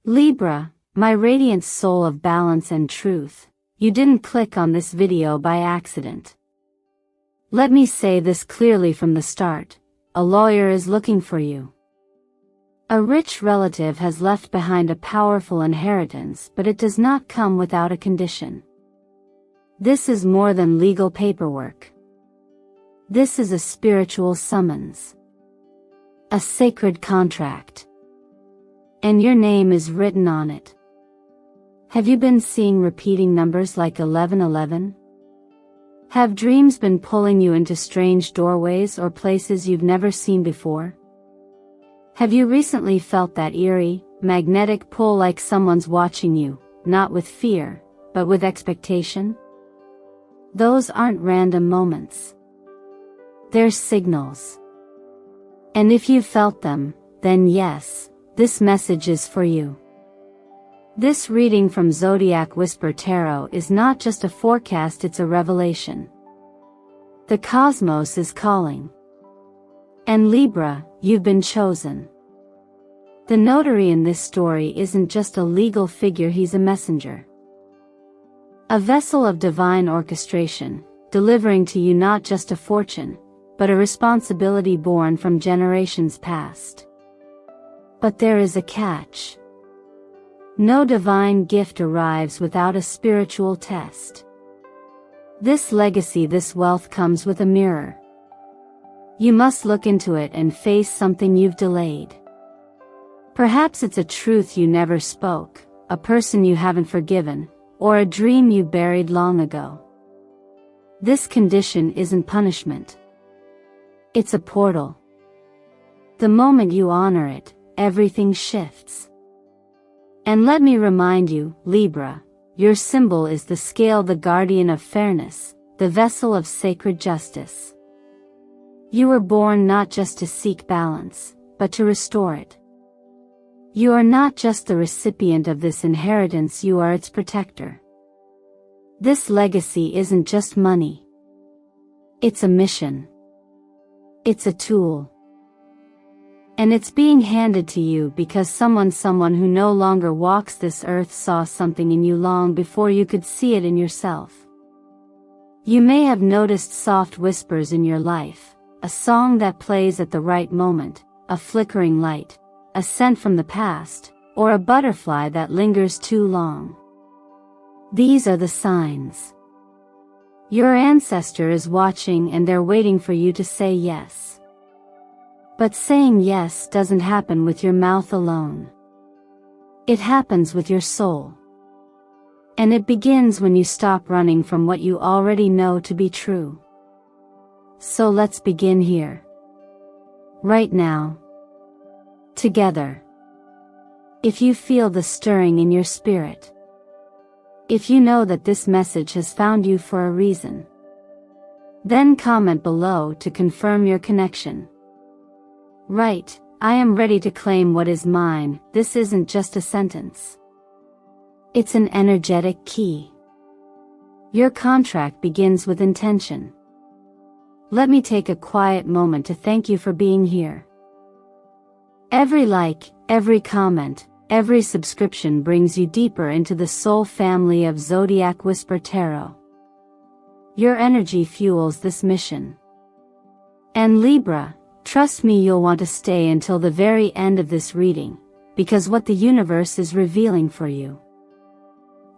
Libra, my radiant soul of balance and truth, you didn't click on this video by accident. Let me say this clearly from the start, a lawyer is looking for you. A rich relative has left behind a powerful inheritance, but it does not come without a condition. This is more than legal paperwork. This is a spiritual summons. A sacred contract. And your name is written on it. Have you been seeing repeating numbers like 1111? Have dreams been pulling you into strange doorways or places you've never seen before? Have you recently felt that eerie, magnetic pull like someone's watching you, not with fear, but with expectation? Those aren't random moments. They're signals. And if you felt them, then yes, this message is for you. This reading from Zodiac Whisper Tarot is not just a forecast, it's a revelation. The cosmos is calling. And Libra, you've been chosen. The notary in this story isn't just a legal figure, he's a messenger. A vessel of divine orchestration, delivering to you not just a fortune, but a responsibility born from generations past. But there is a catch. No divine gift arrives without a spiritual test. This legacy, this wealth comes with a mirror. You must look into it and face something you've delayed. Perhaps it's a truth you never spoke, a person you haven't forgiven, or a dream you buried long ago. This condition isn't punishment. It's a portal. The moment you honor it, everything shifts. And let me remind you, Libra, your symbol is the scale, the guardian of fairness, the vessel of sacred justice. You were born not just to seek balance, but to restore it. You are not just the recipient of this inheritance, you are its protector. This legacy isn't just money. It's a mission. It's a tool. And it's being handed to you because someone who no longer walks this earth saw something in you long before you could see it in yourself. You may have noticed soft whispers in your life, a song that plays at the right moment, a flickering light, a scent from the past, or a butterfly that lingers too long. These are the signs. Your ancestor is watching and they're waiting for you to say yes. But saying yes doesn't happen with your mouth alone. It happens with your soul. And it begins when you stop running from what you already know to be true. So let's begin here. Right now. Together. If you feel the stirring in your spirit. If you know that this message has found you for a reason. Then comment below to confirm your connection. Right, I am ready to claim what is mine. This isn't just a sentence. It's an energetic key. Your contract begins with intention. Let me take a quiet moment to thank you for being here. Every like, every comment, every subscription brings you deeper into the soul family of Zodiac Whisper Tarot. Your energy fuels this mission. And Libra, trust me, you'll want to stay until the very end of this reading, because what the universe is revealing for you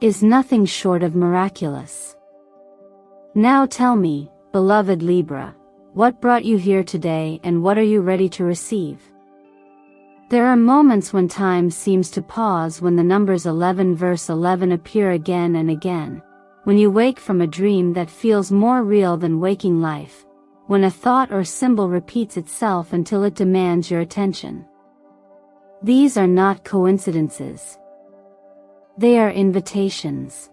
is nothing short of miraculous. Now tell me, beloved Libra, what brought you here today and what are you ready to receive? There are moments when time seems to pause, when the numbers 11 verse 11 appear again and again, when you wake from a dream that feels more real than waking life, when a thought or symbol repeats itself until it demands your attention. These are not coincidences. They are invitations.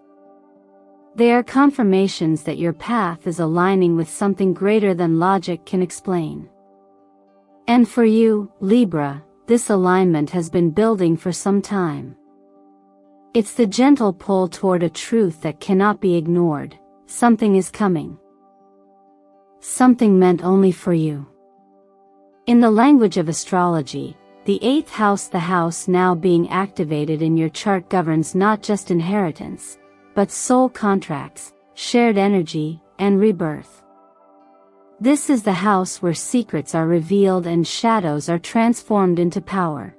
They are confirmations that your path is aligning with something greater than logic can explain. And for you, Libra, this alignment has been building for some time. It's the gentle pull toward a truth that cannot be ignored. Something is coming. Something meant only for you. In the language of astrology, The 8th house, the house now being activated in your chart, governs not just inheritance, but soul contracts, shared energy, and rebirth. This is the house where secrets are revealed and shadows are transformed into power.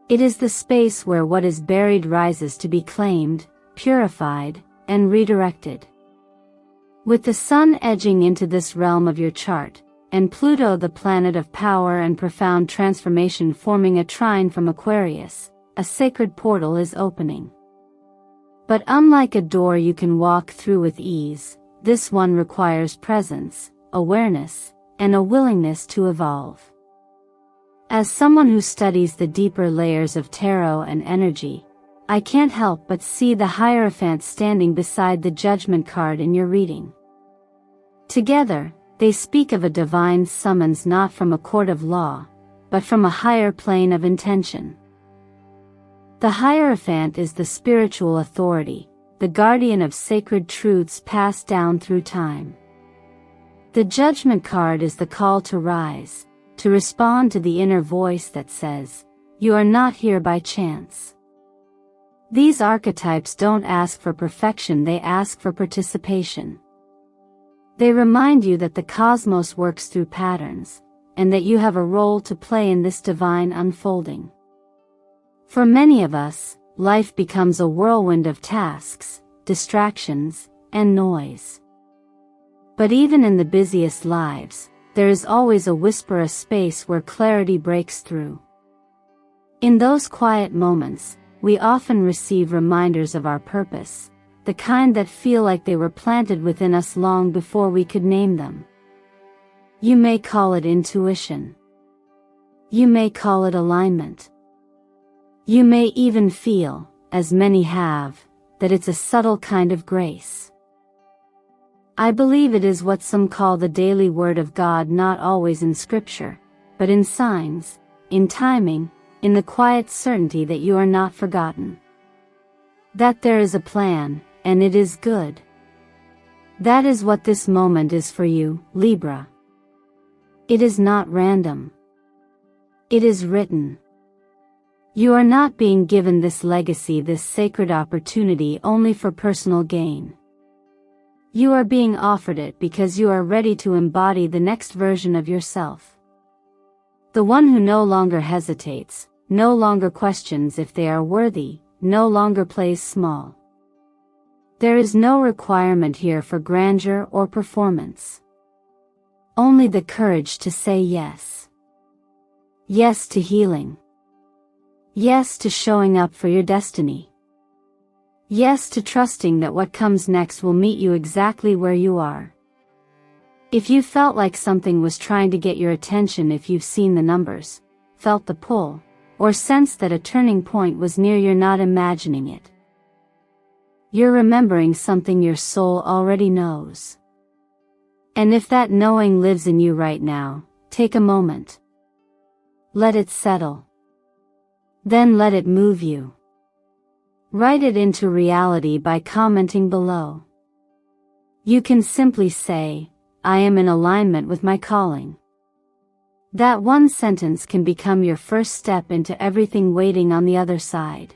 It is the space where what is buried rises to be claimed, purified, and redirected. With the Sun edging into this realm of your chart, and Pluto, the planet of power and profound transformation, forming a trine from Aquarius, a sacred portal is opening. But unlike a door you can walk through with ease, this one requires presence, awareness, and a willingness to evolve. As someone who studies the deeper layers of tarot and energy, I can't help but see the Hierophant standing beside the Judgment card in your reading. Together, they speak of a divine summons not from a court of law, but from a higher plane of intention. The Hierophant is the spiritual authority, the guardian of sacred truths passed down through time. The Judgment card is the call to rise, to respond to the inner voice that says, "You are not here by chance." These archetypes don't ask for perfection, they ask for participation. They remind you that the cosmos works through patterns, and that you have a role to play in this divine unfolding. For many of us, life becomes a whirlwind of tasks, distractions, and noise. But even in the busiest lives, there is always a whisper, a space where clarity breaks through. In those quiet moments, we often receive reminders of our purpose, the kind that feel like they were planted within us long before we could name them. You may call it intuition. You may call it alignment. You may even feel, as many have, that it's a subtle kind of grace. I believe it is what some call the daily word of God, not always in scripture, but in signs, in timing, in the quiet certainty that you are not forgotten. That there is a plan, and it is good. That is what this moment is for you, Libra. It is not random. It is written. You are not being given this legacy, this sacred opportunity only for personal gain. You are being offered it because you are ready to embody the next version of yourself. The one who no longer hesitates, no longer questions if they are worthy, no longer plays small. There is no requirement here for grandeur or performance. Only the courage to say yes. Yes to healing. Yes to showing up for your destiny. Yes to trusting that what comes next will meet you exactly where you are. If you felt like something was trying to get your attention, if you've seen the numbers, felt the pull, or sensed that a turning point was near, you're not imagining it. You're remembering something your soul already knows. And if that knowing lives in you right now, take a moment. Let it settle. Then let it move you. Write it into reality by commenting below. You can simply say, "I am in alignment with my calling." That one sentence can become your first step into everything waiting on the other side.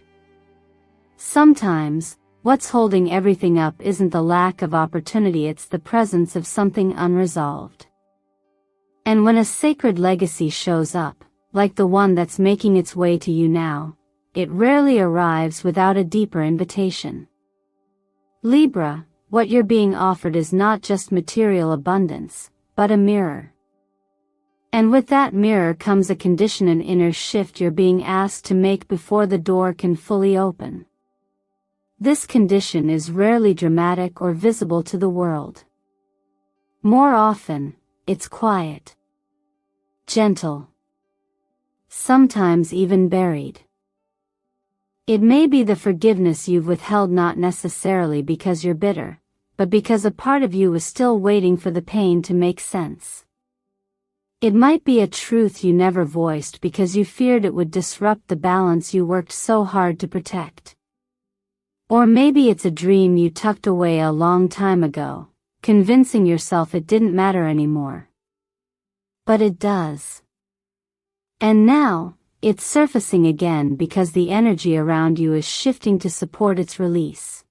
Sometimes, what's holding everything up isn't the lack of opportunity, it's the presence of something unresolved. And when a sacred legacy shows up, like the one that's making its way to you now, it rarely arrives without a deeper invitation. Libra, what you're being offered is not just material abundance, but a mirror. And with that mirror comes a condition, an inner shift you're being asked to make before the door can fully open. This condition is rarely dramatic or visible to the world. More often, it's quiet, gentle, sometimes even buried. It may be the forgiveness you've withheld, not necessarily because you're bitter, but because a part of you is still waiting for the pain to make sense. It might be a truth you never voiced because you feared it would disrupt the balance you worked so hard to protect. Or maybe it's a dream you tucked away a long time ago, convincing yourself it didn't matter anymore. But it does. And now, it's surfacing again because the energy around you is shifting to support its release.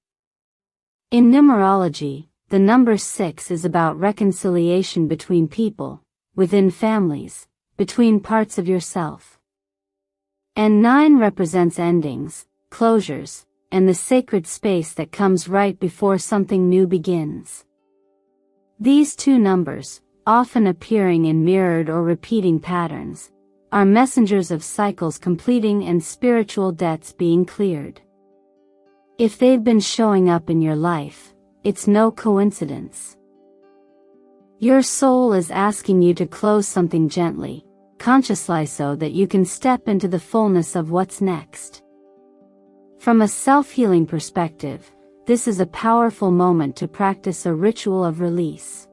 In numerology, the number 6 is about reconciliation between people, within families, between parts of yourself. And 9 represents endings, closures, and the sacred space that comes right before something new begins. These two numbers, often appearing in mirrored or repeating patterns, are messengers of cycles completing and spiritual debts being cleared. If they've been showing up in your life, it's no coincidence. Your soul is asking you to close something gently, consciously, so that you can step into the fullness of what's next. From a self-healing perspective, this is a powerful moment to practice a ritual of release.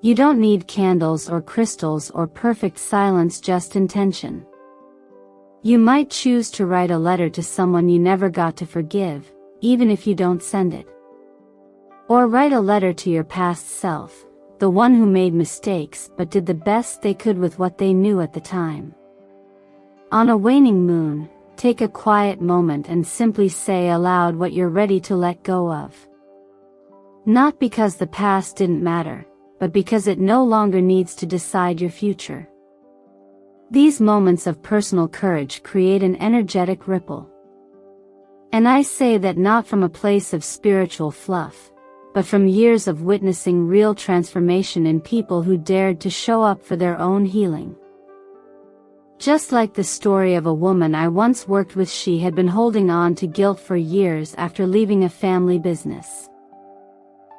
You don't need candles or crystals or perfect silence, just intention. You might choose to write a letter to someone you never got to forgive, even if you don't send it. Or write a letter to your past self, the one who made mistakes but did the best they could with what they knew at the time. On a waning moon, take a quiet moment and simply say aloud what you're ready to let go of. Not because the past didn't matter, but because it no longer needs to decide your future. These moments of personal courage create an energetic ripple. And I say that not from a place of spiritual fluff, but from years of witnessing real transformation in people who dared to show up for their own healing. Just like the story of a woman I once worked with, she had been holding on to guilt for years after leaving a family business.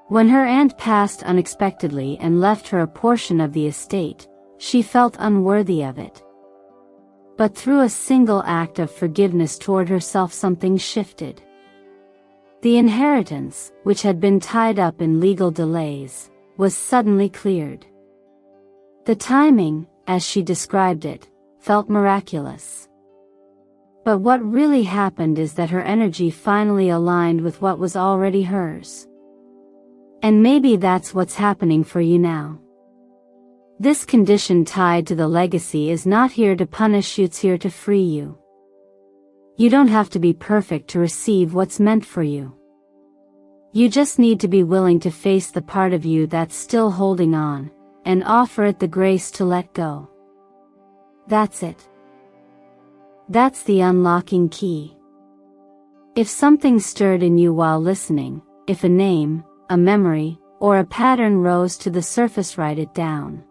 When her aunt passed unexpectedly and left her a portion of the estate, she felt unworthy of it. But through a single act of forgiveness toward herself, something shifted. The inheritance, which had been tied up in legal delays, was suddenly cleared. The timing, as she described it, felt miraculous. But what really happened is that her energy finally aligned with what was already hers. And maybe that's what's happening for you now. This condition tied to the legacy is not here to punish you, it's here to free you. You don't have to be perfect to receive what's meant for you. You just need to be willing to face the part of you that's still holding on, and offer it the grace to let go. That's it. That's the unlocking key. If something stirred in you while listening, if a name, a memory, or a pattern rose to the surface, write it down.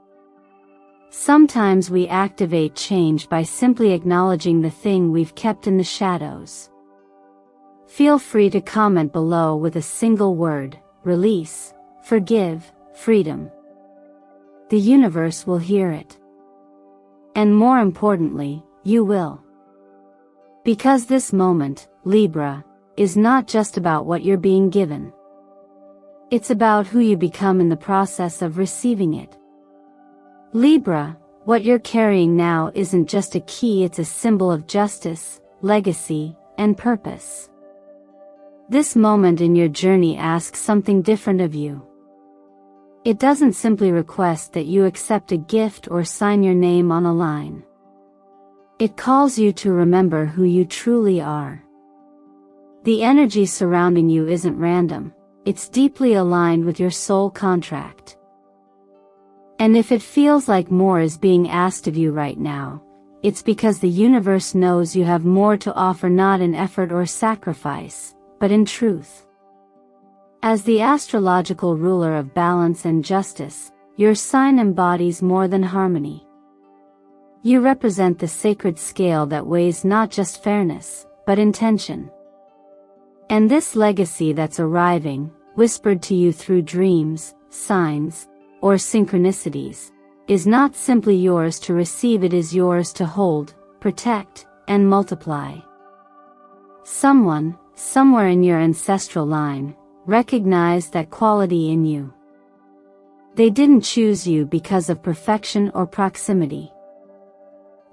Sometimes we activate change by simply acknowledging the thing we've kept in the shadows. Feel free to comment below with a single word: release, forgive, freedom. The universe will hear it. And more importantly, you will. Because this moment, Libra, is not just about what you're being given. It's about who you become in the process of receiving it. Libra, what you're carrying now isn't just a key, it's a symbol of justice, legacy, and purpose. This moment in your journey asks something different of you. It doesn't simply request that you accept a gift or sign your name on a line. It calls you to remember who you truly are. The energy surrounding you isn't random. It's deeply aligned with your soul contract. And if it feels like more is being asked of you right now, it's because the universe knows you have more to offer, not in effort or sacrifice, but in truth. As the astrological ruler of balance and justice, your sign embodies more than harmony. You represent the sacred scale that weighs not just fairness, but intention. And this legacy that's arriving, whispered to you through dreams, signs, or synchronicities, is not simply yours to receive, it is yours to hold, protect, and multiply. Someone, somewhere in your ancestral line, recognized that quality in you. They didn't choose you because of perfection or proximity.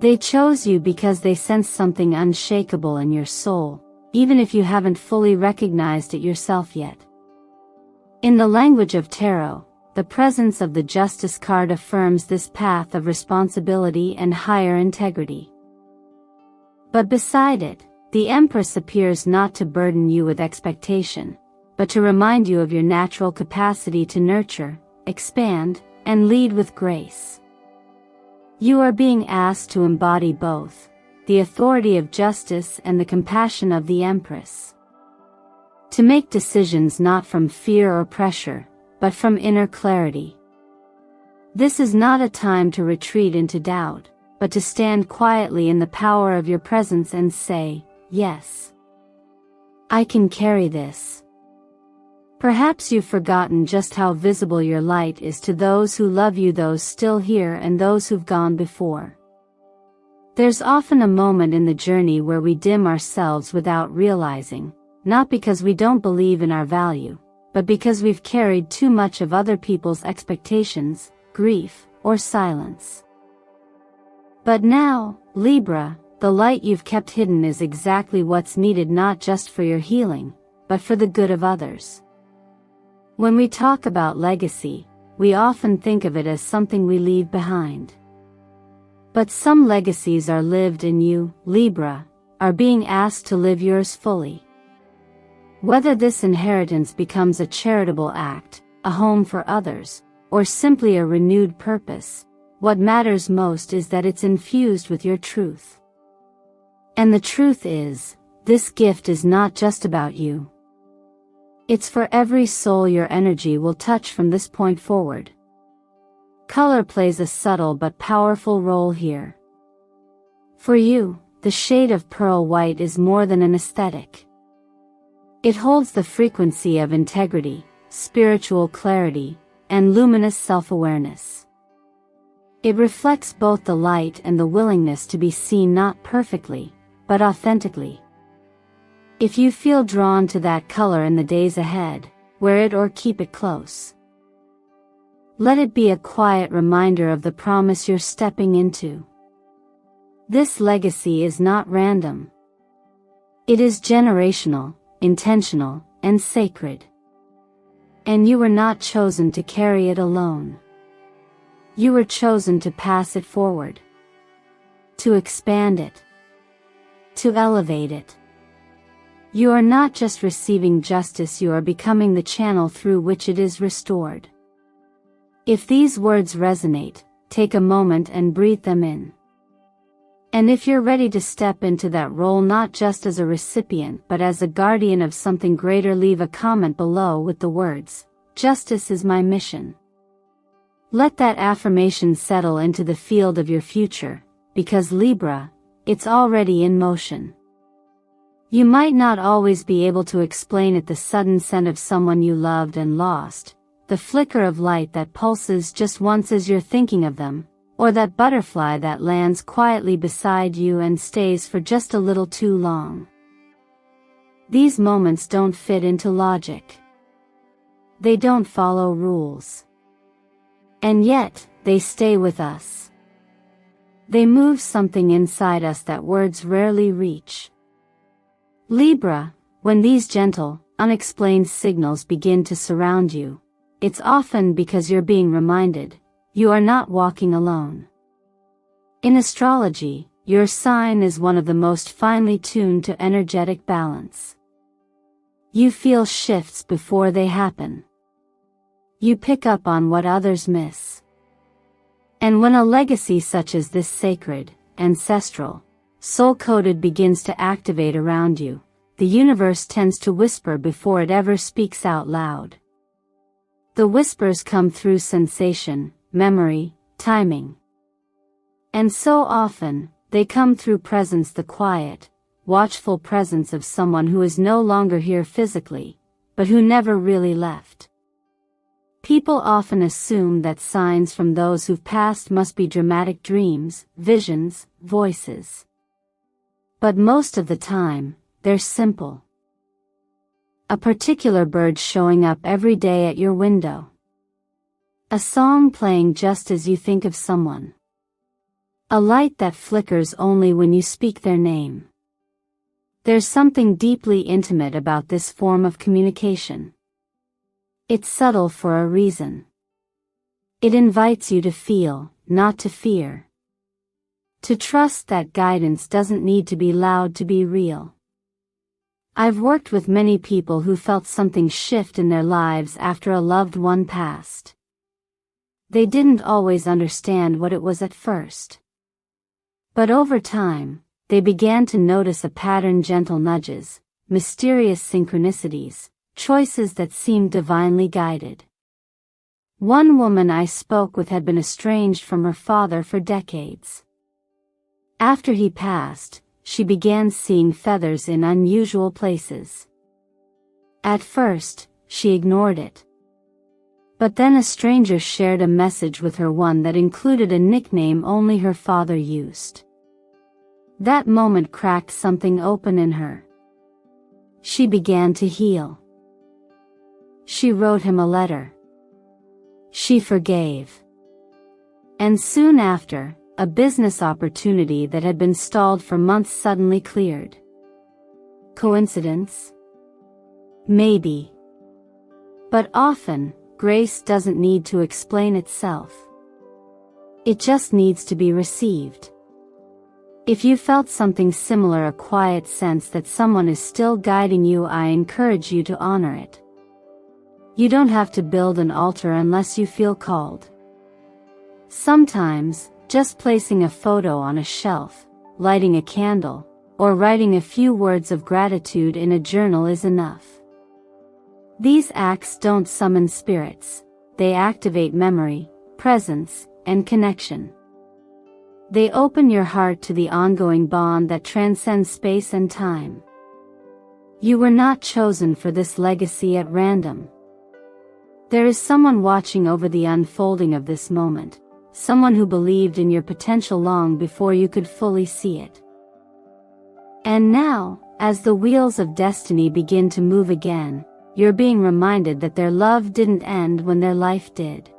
They chose you because they sensed something unshakable in your soul, even if you haven't fully recognized it yourself yet. In the language of tarot, the presence of the Justice card affirms this path of responsibility and higher integrity. But beside it, the Empress appears not to burden you with expectation, but to remind you of your natural capacity to nurture, expand, and lead with grace. You are being asked to embody both, the authority of justice and the compassion of the Empress. To make decisions not from fear or pressure, but from inner clarity. This is not a time to retreat into doubt, but to stand quietly in the power of your presence and say, "Yes, I can carry this." Perhaps you've forgotten just how visible your light is to those who love you, those still here and those who've gone before. There's often a moment in the journey where we dim ourselves without realizing, not because we don't believe in our value, but because we've carried too much of other people's expectations, grief, or silence. But now, Libra, the light you've kept hidden is exactly what's needed, not just for your healing, but for the good of others. When we talk about legacy, we often think of it as something we leave behind. But some legacies are lived, and you, Libra, are being asked to live yours fully. Whether this inheritance becomes a charitable act, a home for others, or simply a renewed purpose, what matters most is that it's infused with your truth. And the truth is, this gift is not just about you. It's for every soul your energy will touch from this point forward. Color plays a subtle but powerful role here. For you, the shade of pearl white is more than an aesthetic. It holds the frequency of integrity, spiritual clarity, and luminous self-awareness. It reflects both the light and the willingness to be seen not perfectly, but authentically. If you feel drawn to that color in the days ahead, wear it or keep it close. Let it be a quiet reminder of the promise you're stepping into. This legacy is not random. It is generational, intentional, and sacred. And you were not chosen to carry it alone. You were chosen to pass it forward. To expand it. To elevate it. You are not just receiving justice, you are becoming the channel through which it is restored. If these words resonate, take a moment and breathe them in. And if you're ready to step into that role not just as a recipient but as a guardian of something greater, leave a comment below with the words, "Justice is my mission." Let that affirmation settle into the field of your future, because Libra, it's already in motion. You might not always be able to explain it, the sudden scent of someone you loved and lost, the flicker of light that pulses just once as you're thinking of them, or that butterfly that lands quietly beside you and stays for just a little too long. These moments don't fit into logic. They don't follow rules. And yet, they stay with us. They move something inside us that words rarely reach. Libra, when these gentle, unexplained signals begin to surround you, it's often because you're being reminded, you are not walking alone. In astrology, your sign is one of the most finely tuned to energetic balance. You feel shifts before they happen. You pick up on what others miss. And when a legacy such as this sacred, ancestral, soul-coded begins to activate around you, the universe tends to whisper before it ever speaks out loud. The whispers come through sensation, memory, timing. And so often, they come through presence, the quiet, watchful presence of someone who is no longer here physically, but who never really left. People often assume that signs from those who've passed must be dramatic dreams, visions, voices. But most of the time, they're simple. A particular bird showing up every day at your window. A song playing just as you think of someone. A light that flickers only when you speak their name. There's something deeply intimate about this form of communication. It's subtle for a reason. It invites you to feel, not to fear. To trust that guidance doesn't need to be loud to be real. I've worked with many people who felt something shift in their lives after a loved one passed. They didn't always understand what it was at first. But over time, they began to notice a pattern: gentle nudges, mysterious synchronicities, choices that seemed divinely guided. One woman I spoke with had been estranged from her father for decades. After he passed, she began seeing feathers in unusual places. At first, she ignored it. But then a stranger shared a message with her, one that included a nickname only her father used. That moment cracked something open in her. She began to heal. She wrote him a letter. She forgave. And soon after, a business opportunity that had been stalled for months suddenly cleared. Coincidence? Maybe. But often, grace doesn't need to explain itself. It just needs to be received. If you felt something similar, a quiet sense that someone is still guiding you, I encourage you to honor it. You don't have to build an altar unless you feel called. Sometimes, just placing a photo on a shelf, lighting a candle, or writing a few words of gratitude in a journal is enough. These acts don't summon spirits, they activate memory, presence, and connection. They open your heart to the ongoing bond that transcends space and time. You were not chosen for this legacy at random. There is someone watching over the unfolding of this moment, someone who believed in your potential long before you could fully see it. And now, as the wheels of destiny begin to move again, you're being reminded that their love didn't end when their life did.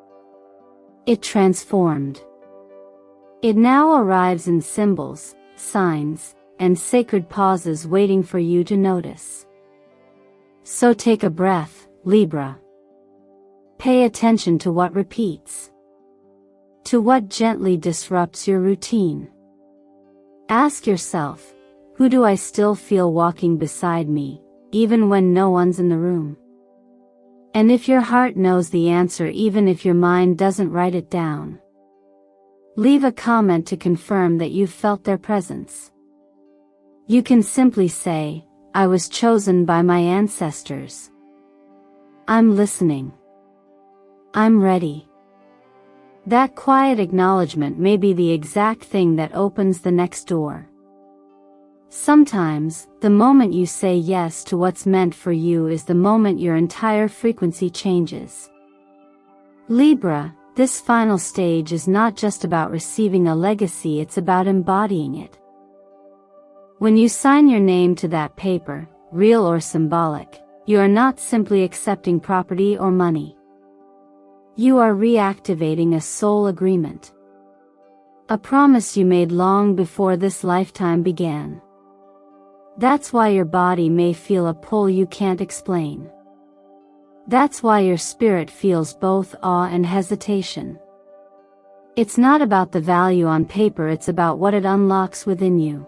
It transformed. It now arrives in symbols, signs, and sacred pauses waiting for you to notice. So take a breath, Libra. Pay attention to what repeats. To what gently disrupts your routine. Ask yourself, who do I still feel walking beside me, even when no one's in the room? And if your heart knows the answer, even if your mind doesn't write it down, leave a comment to confirm that you've felt their presence. You can simply say, I was chosen by my ancestors. I'm listening. I'm ready. That quiet acknowledgement may be the exact thing that opens the next door. Sometimes, the moment you say yes to what's meant for you is the moment your entire frequency changes. Libra, this final stage is not just about receiving a legacy, it's about embodying it. When you sign your name to that paper, real or symbolic, you are not simply accepting property or money. You are reactivating a soul agreement. A promise you made long before this lifetime began. That's why your body may feel a pull you can't explain. That's why your spirit feels both awe and hesitation. It's not about the value on paper, it's about what it unlocks within you.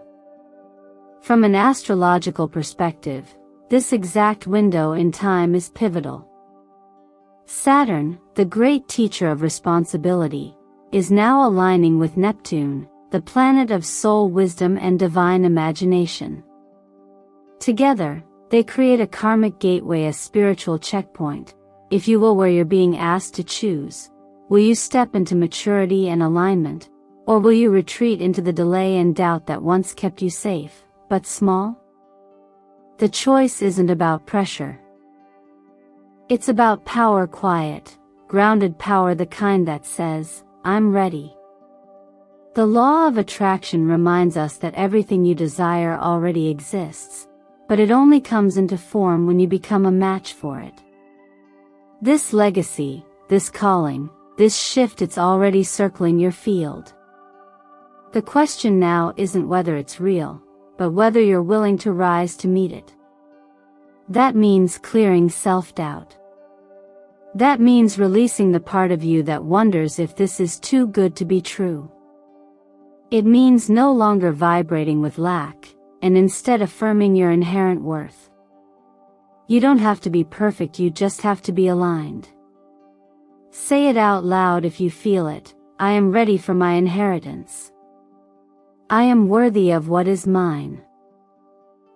From an astrological perspective, this exact window in time is pivotal. Saturn, the great teacher of responsibility, is now aligning with Neptune, the planet of soul wisdom and divine imagination. Together, they create a karmic gateway, a spiritual checkpoint, if you will, where you're being asked to choose. Will you step into maturity and alignment, or will you retreat into the delay and doubt that once kept you safe, but small? The choice isn't about pressure. It's about power, quiet, grounded power, the kind that says, I'm ready. The law of attraction reminds us that everything you desire already exists, but it only comes into form when you become a match for it. This legacy, this calling, this shift, it's already circling your field. The question now isn't whether it's real, but whether you're willing to rise to meet it. That means clearing self-doubt. That means releasing the part of you that wonders if this is too good to be true. It means no longer vibrating with lack, and instead affirming your inherent worth. You don't have to be perfect, you just have to be aligned. Say it out loud if you feel it: I am ready for my inheritance. I am worthy of what is mine.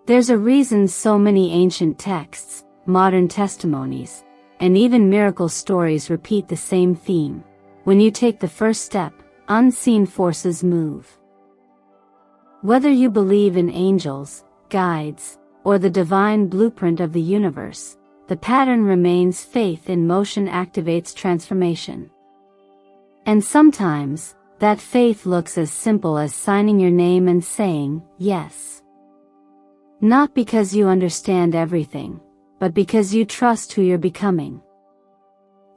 There's a reason so many ancient texts, modern testimonies, and even miracle stories repeat the same theme. When you take the first step, unseen forces move. Whether you believe in angels, guides, or the divine blueprint of the universe, the pattern remains: faith in motion activates transformation. And sometimes, that faith looks as simple as signing your name and saying, yes. Not because you understand everything, but because you trust who you're becoming.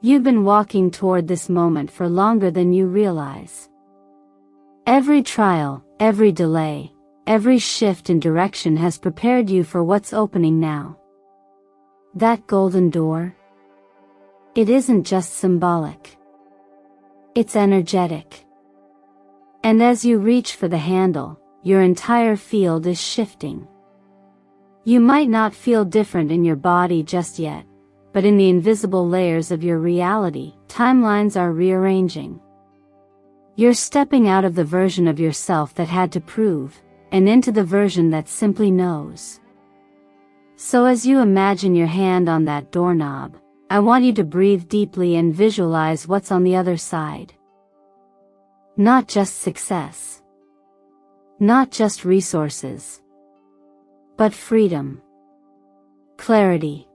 You've been walking toward this moment for longer than you realize. Every trial, every delay, every shift in direction has prepared you for what's opening now. That golden door? It isn't just symbolic. It's energetic. And as you reach for the handle, your entire field is shifting. You might not feel different in your body just yet, but in the invisible layers of your reality, timelines are rearranging. You're stepping out of the version of yourself that had to prove, and into the version that simply knows. So as you imagine your hand on that doorknob, I want you to breathe deeply and visualize what's on the other side. Not just success. Not just resources. But freedom. Clarity.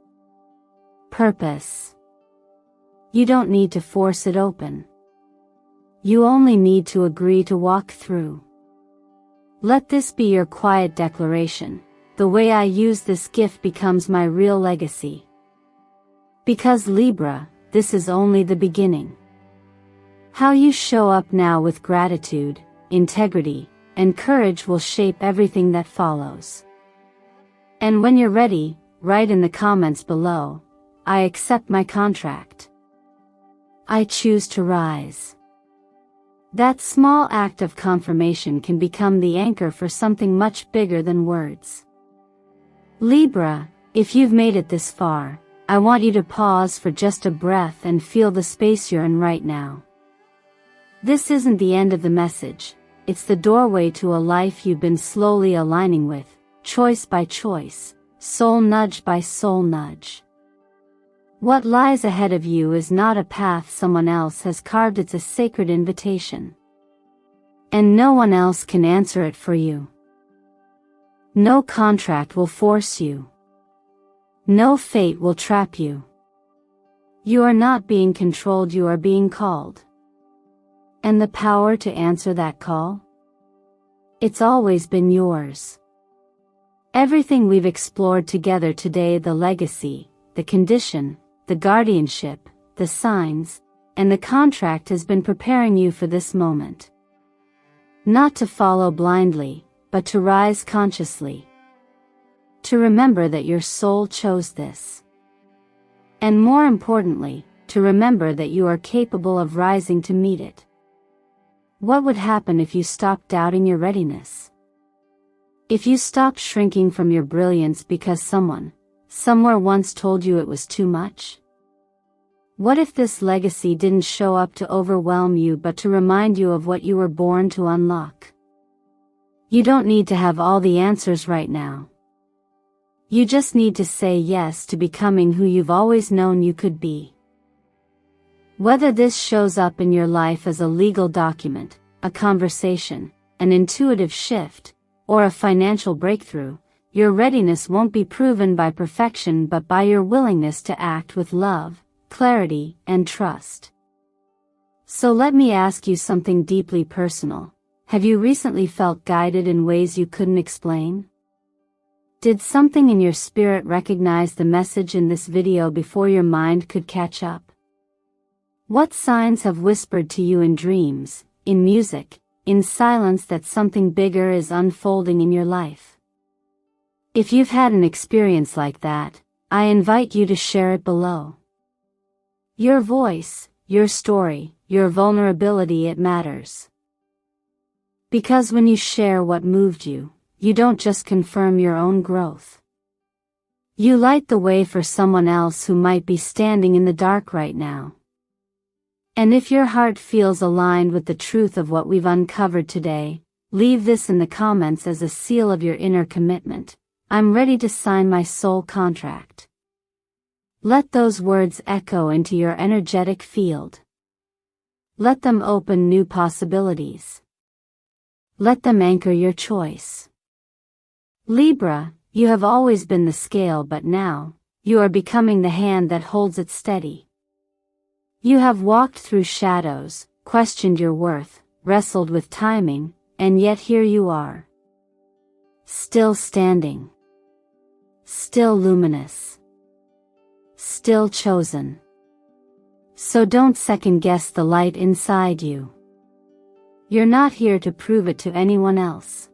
Purpose. You don't need to force it open. You only need to agree to walk through. Let this be your quiet declaration: the way I use this gift becomes my real legacy. Because Libra, this is only the beginning. How you show up now with gratitude, integrity, and courage will shape everything that follows. And when you're ready, write in the comments below: I accept my contract. I choose to rise. That small act of confirmation can become the anchor for something much bigger than words. Libra, if you've made it this far, I want you to pause for just a breath and feel the space you're in right now. This isn't the end of the message, it's the doorway to a life you've been slowly aligning with, choice by choice, soul nudge by soul nudge. What lies ahead of you is not a path someone else has carved, it's a sacred invitation. And no one else can answer it for you. No contract will force you. No fate will trap you. You are not being controlled, you are being called. And the power to answer that call? It's always been yours. Everything we've explored together today, the legacy, the condition, the guardianship, the signs, and the contract, has been preparing you for this moment. Not to follow blindly, but to rise consciously. To remember that your soul chose this. And more importantly, to remember that you are capable of rising to meet it. What would happen if you stopped doubting your readiness? If you stopped shrinking from your brilliance because someone, somewhere once told you it was too much? What if this legacy didn't show up to overwhelm you but to remind you of what you were born to unlock? You don't need to have all the answers right now. You just need to say yes to becoming who you've always known you could be. Whether this shows up in your life as a legal document, a conversation, an intuitive shift, or a financial breakthrough, your readiness won't be proven by perfection but by your willingness to act with love, clarity, and trust. So let me ask you something deeply personal. Have you recently felt guided in ways you couldn't explain? Did something in your spirit recognize the message in this video before your mind could catch up? What signs have whispered to you in dreams, in music, in silence that something bigger is unfolding in your life? If you've had an experience like that, I invite you to share it below. Your voice, your story, your vulnerability, it matters. Because when you share what moved you, you don't just confirm your own growth. You light the way for someone else who might be standing in the dark right now. And if your heart feels aligned with the truth of what we've uncovered today, leave this in the comments as a seal of your inner commitment. I'm ready to sign my soul contract. Let those words echo into your energetic field. Let them open new possibilities. Let them anchor your choice. Libra, you have always been the scale, but now, you are becoming the hand that holds it steady. You have walked through shadows, questioned your worth, wrestled with timing, and yet here you are. Still standing. Still luminous. Still chosen. So don't second-guess the light inside you. You're not here to prove it to anyone else.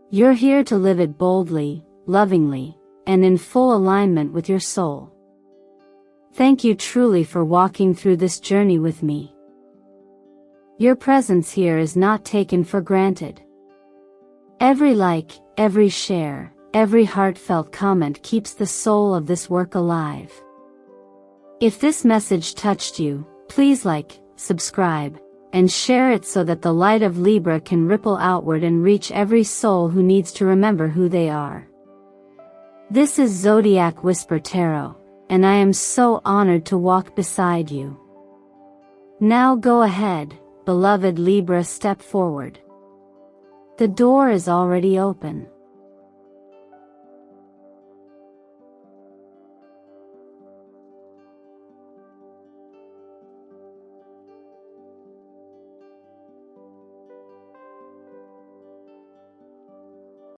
You're here to live it boldly, lovingly, and in full alignment with your soul. Thank you truly for walking through this journey with me. Your presence here is not taken for granted. Every like, every share, every heartfelt comment keeps the soul of this work alive. If this message touched you, please like, subscribe, and share it so that the light of Libra can ripple outward and reach every soul who needs to remember who they are. This is Zodiac Whisper Tarot, and I am so honored to walk beside you. Now go ahead, beloved Libra, step forward. The door is already open.